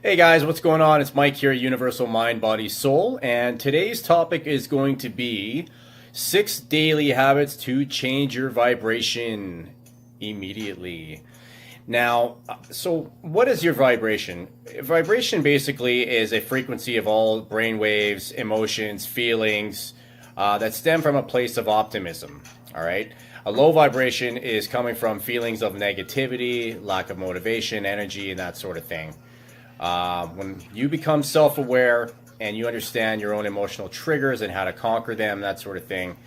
Hey guys, what's going on? It's Mike here, Universal Mind, Body, Soul, and today's topic is going to be 6 daily habits to change your vibration immediately. Now, so what is your vibration? Vibration basically is a frequency of all brain waves, emotions, feelings that stem from a place of optimism. All right. A low vibration is coming from feelings of negativity, lack of motivation, energy, and that sort of thing. When you become self aware and you understand your own emotional triggers and how to conquer them, that sort of thing,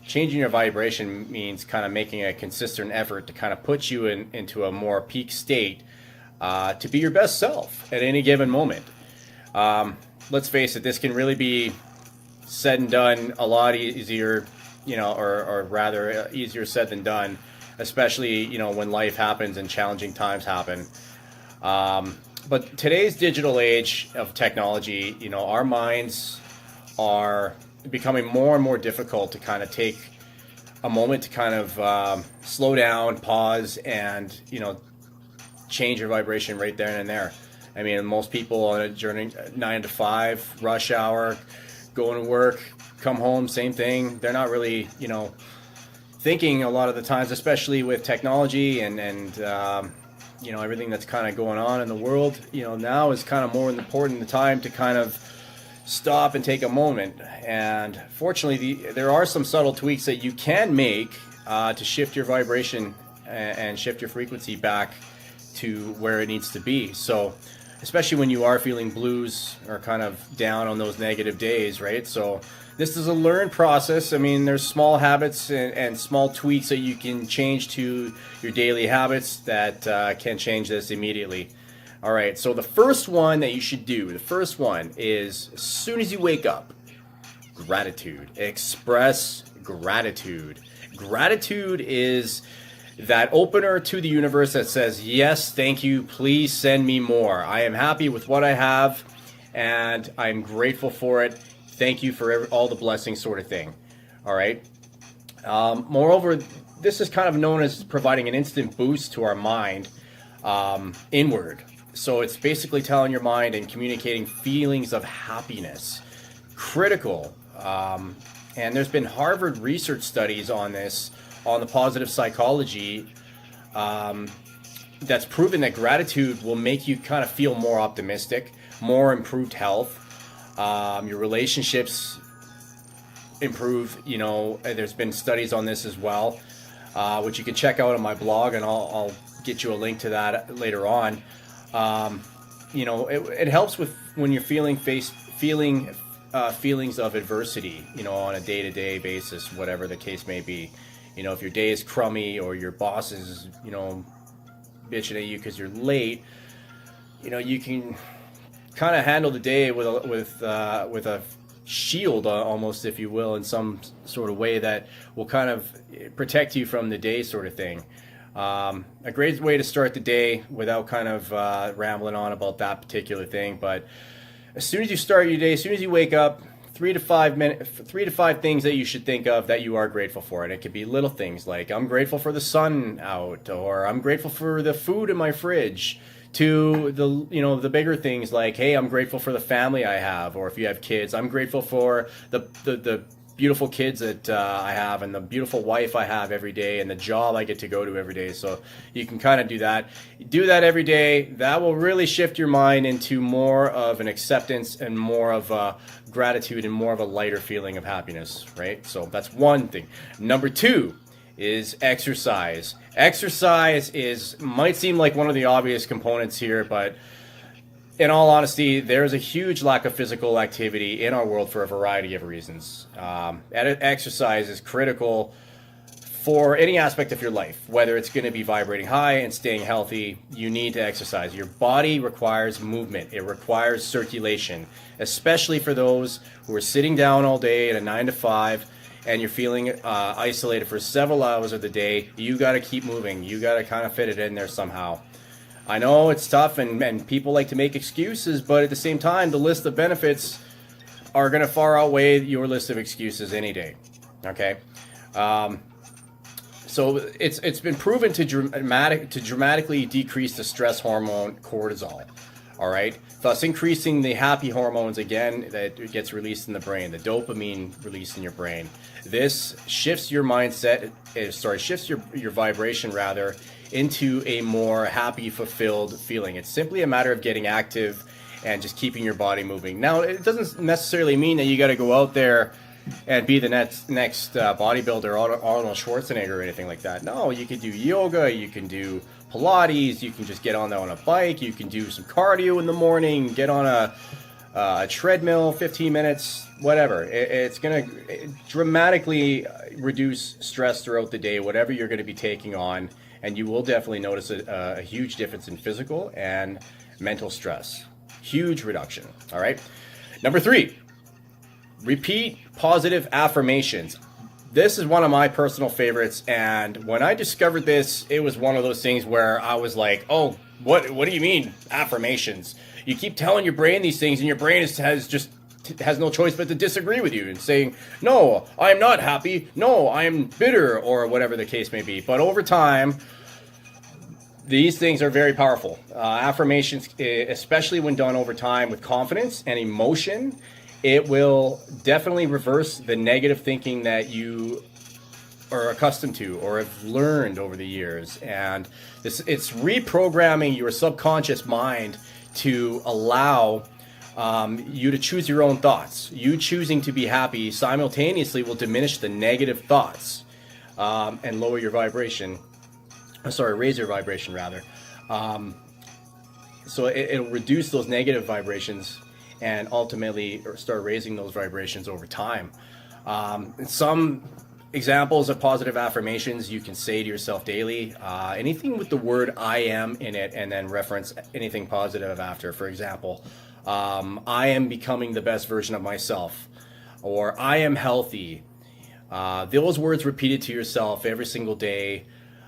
changing your vibration means kind of making a consistent effort to kind of put you into a more peak state to be your best self at any given moment. Let's face it, this can really be said and done a lot easier, or rather easier said than done, especially, when life happens and challenging times happen. But today's digital age of technology, our minds are becoming more and more difficult to kind of take a moment to kind of slow down, pause, and change your vibration right there and there. I mean, most people on a journey, 9 to 5, rush hour, going to work, come home, same thing. They're not really, thinking a lot of the times, especially with technology and everything that's kind of going on in the world. Now is kind of more important the time to kind of stop and take a moment. And fortunately, there are some subtle tweaks that you can make to shift your vibration and shift your frequency back to where it needs to be. So especially when you are feeling blues or kind of down on those negative days, right? So this is a learned process. I mean, there's small habits and small tweaks that you can change to your daily habits that can change this immediately. All right, so the first one that you should do, the first one is as soon as you wake up, gratitude. Express gratitude. Gratitude is that opener to the universe that says, yes, thank you, please send me more. I am happy with what I have, and I'm grateful for it. Thank you for all the blessings, sort of thing. All right. Moreover, this is kind of known as providing an instant boost to our mind inward. So it's basically telling your mind and communicating feelings of happiness. Critical. And there's been Harvard research studies on this, on the positive psychology, that's proven that gratitude will make you kind of feel more optimistic, more improved health. Your relationships improve. There's been studies on this as well, which you can check out on my blog, and I'll get you a link to that later on. It helps with when you're feeling feelings of adversity, on a day-to-day basis, whatever the case may be. If your day is crummy or your boss is, bitching at you because you're late, you can kind of handle the day with a shield, almost, if you will, in some sort of way that will kind of protect you from the day, sort of thing. A great way to start the day without kind of rambling on about that particular thing. But as soon as you start your day, as soon as you wake up, 3 to 5 things that you should think of that you are grateful for. And it could be little things like, I'm grateful for the sun out, or I'm grateful for the food in my fridge, to the bigger things like, hey, I'm grateful for the family I have, or if you have kids, I'm grateful for the beautiful kids that I have, and the beautiful wife I have every day, and the job I get to go to every day. So you can kind of do that every day. That will really shift your mind into more of an acceptance and more of a gratitude and more of a lighter feeling of happiness, right? So that's one thing. Number 2 is exercise. Exercise might seem like one of the obvious components here, but in all honesty, there's a huge lack of physical activity in our world for a variety of reasons. Exercise is critical for any aspect of your life, whether it's going to be vibrating high and staying healthy. You need to exercise. Your body requires movement. It requires circulation, especially for those who are sitting down all day at a 9 to 5 and you're feeling isolated for several hours of the day. You got to keep moving. You got to kind of fit it in there somehow. I know it's tough, and people like to make excuses, but at the same time, the list of benefits are going to far outweigh your list of excuses any day. Okay, so it's been proven to dramatically decrease the stress hormone cortisol. All right, thus increasing the happy hormones again that gets released in the brain, the dopamine released in your brain. This shifts your mindset, shifts your vibration rather into a more happy, fulfilled feeling. It's simply a matter of getting active and just keeping your body moving. Now, it doesn't necessarily mean that you got to go out there and be the next bodybuilder, Arnold Schwarzenegger or anything like that. No, you can do yoga, you can do Pilates, you can just get on a bike, you can do some cardio in the morning, get on a treadmill, 15 minutes, whatever. It's going to dramatically reduce stress throughout the day, whatever you're going to be taking on, and you will definitely notice a huge difference in physical and mental stress. Huge reduction. All right. Number 3, repeat positive affirmations. This is one of my personal favorites, and when I discovered this, it was one of those things where I was like, oh, what do you mean affirmations? You keep telling your brain these things, and your brain has no choice but to disagree with you and saying, no, I'm not happy, no, I'm bitter, or whatever the case may be. But over time, these things are very powerful. Affirmations, especially when done over time with confidence and emotion, it will definitely reverse the negative thinking that you are accustomed to or have learned over the years. And it's reprogramming your subconscious mind to allow you to choose your own thoughts. You choosing to be happy simultaneously will diminish the negative thoughts and lower your vibration. Raise your vibration rather. So it'll reduce those negative vibrations and ultimately start raising those vibrations over time. Some examples of positive affirmations you can say to yourself daily, anything with the word I am in it and then reference anything positive after. For example, I am becoming the best version of myself, or I am healthy. Those words repeated to yourself every single day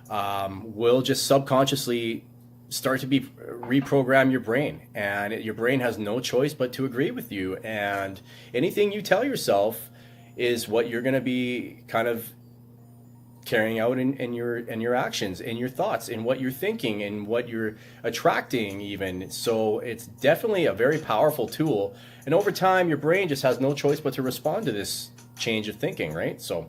will just subconsciously start to reprogram your brain, and your brain has no choice but to agree with you, and anything you tell yourself is what you're going to be kind of carrying out in your actions, in your thoughts, in what you're thinking, and what you're attracting even. So it's definitely a very powerful tool, and over time your brain just has no choice but to respond to this change of thinking, right? So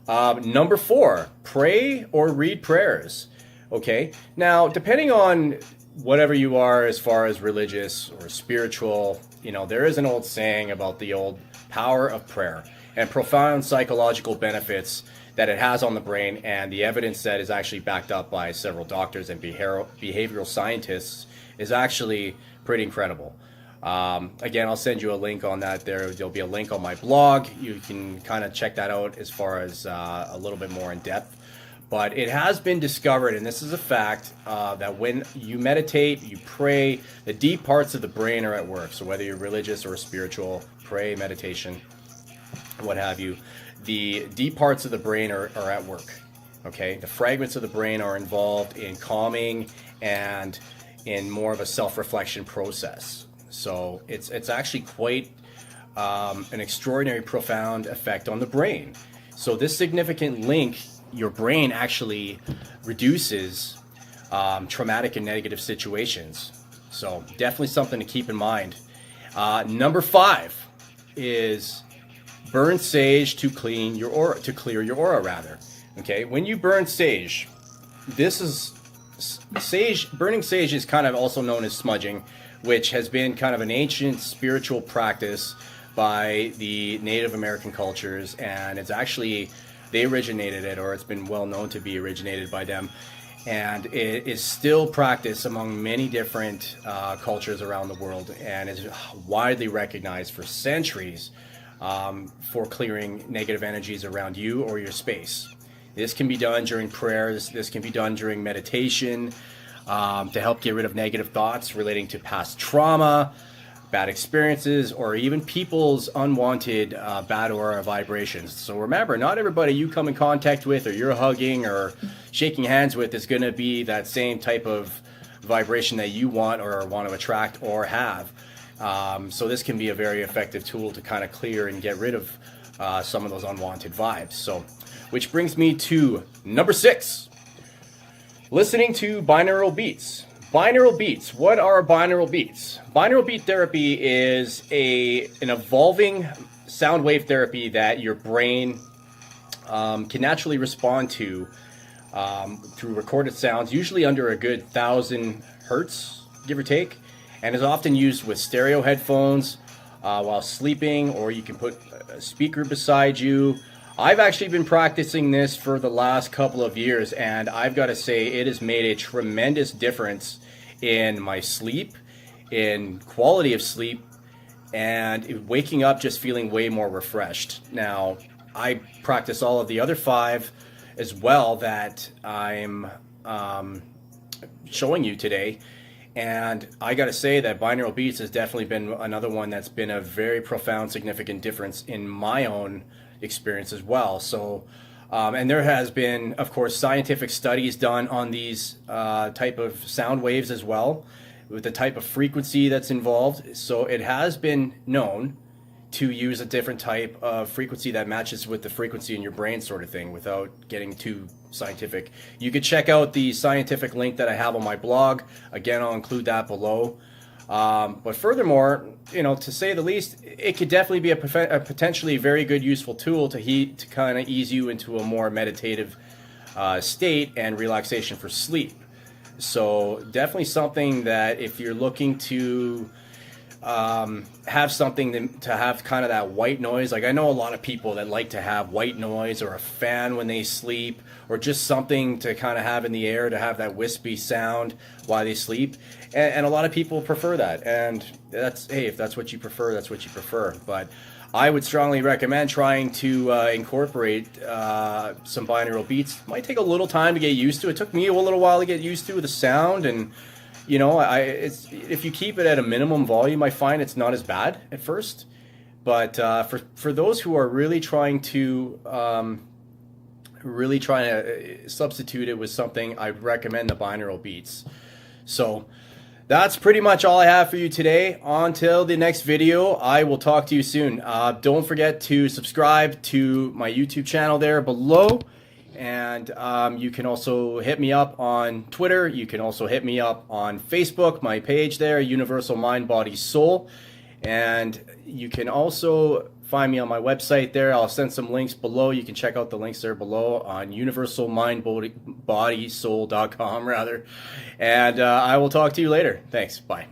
number 4, pray or read prayers. Okay, now depending on whatever you are as far as religious or spiritual, there is an old saying about the old power of prayer and profound psychological benefits that it has on the brain, and the evidence that is actually backed up by several doctors and behavioral scientists is actually pretty incredible. Again, I'll send you a link on that. There'll be a link on my blog. You can kind of check that out as far as a little bit more in depth. But it has been discovered, and this is a fact, that when you meditate, you pray, the deep parts of the brain are at work. So whether you're religious or spiritual, pray, meditation, what have you, the deep parts of the brain are at work. Okay, the fragments of the brain are involved in calming and in more of a self-reflection process. So it's actually quite an extraordinary, profound effect on the brain. So this significant link, your brain actually reduces traumatic and negative situations. So definitely something to keep in mind. Number 5 is burn sage to clear your aura rather. Okay, when you burn sage, burning sage is kind of also known as smudging, which has been kind of an ancient spiritual practice by the Native American cultures, and it's actually, they originated it, or it's been well known to be originated by them, and it is still practiced among many different cultures around the world, and is widely recognized for centuries for clearing negative energies around you or your space. This can be done during prayers, this can be done during meditation, to help get rid of negative thoughts relating to past trauma, bad experiences, or even people's unwanted bad aura vibrations. So remember, not everybody you come in contact with or you're hugging or shaking hands with is going to be that same type of vibration that you want to attract or have. So this can be a very effective tool to kind of clear and get rid of some of those unwanted vibes. So, which brings me to number 6. Listening to binaural beats. Binaural beats. What are binaural beats? Binaural beat therapy is an evolving sound wave therapy that your brain can naturally respond to through recorded sounds, usually under a good 1,000 hertz, give or take, and is often used with stereo headphones while sleeping, or you can put a speaker beside you. I've actually been practicing this for the last couple of years, and I've got to say it has made a tremendous difference in my sleep, in quality of sleep, and waking up just feeling way more refreshed. Now, I practice all of the other 5 as well that I'm showing you today. And I got to say that binaural beats has definitely been another one that's been a very profound, significant difference in my own experience as well. So, and there has been, of course, scientific studies done on these type of sound waves as well, with the type of frequency that's involved. So it has been known to use a different type of frequency that matches with the frequency in your brain, sort of thing, without getting too scientific. You could check out the scientific link that I have on my blog. Again, I'll include that below. But furthermore, to say the least, it could definitely be a potentially very good, useful tool to kind of ease you into a more meditative state and relaxation for sleep. So definitely something that if you're looking to have something to have kind of that white noise. Like, I know a lot of people that like to have white noise or a fan when they sleep, or just something to kind of have in the air to have that wispy sound while they sleep. And a lot of people prefer that. And hey, if that's what you prefer, that's what you prefer. But I would strongly recommend trying to incorporate some binaural beats. Might take a little time to get used to. It took me a little while to get used to the sound, and if you keep it at a minimum volume, I find it's not as bad at first. But for those who are really trying to substitute it with something, I'd recommend the binaural beats. So that's pretty much all I have for you today. Until the next video, I will talk to you soon. Don't forget to subscribe to my YouTube channel there below. And you can also hit me up on Twitter. You can also hit me up on Facebook, my page there, Universal Mind, Body, Soul. And you can also find me on my website there. I'll send some links below. You can check out the links there below on universalmindbodysoul.com rather. And I will talk to you later. Thanks. Bye.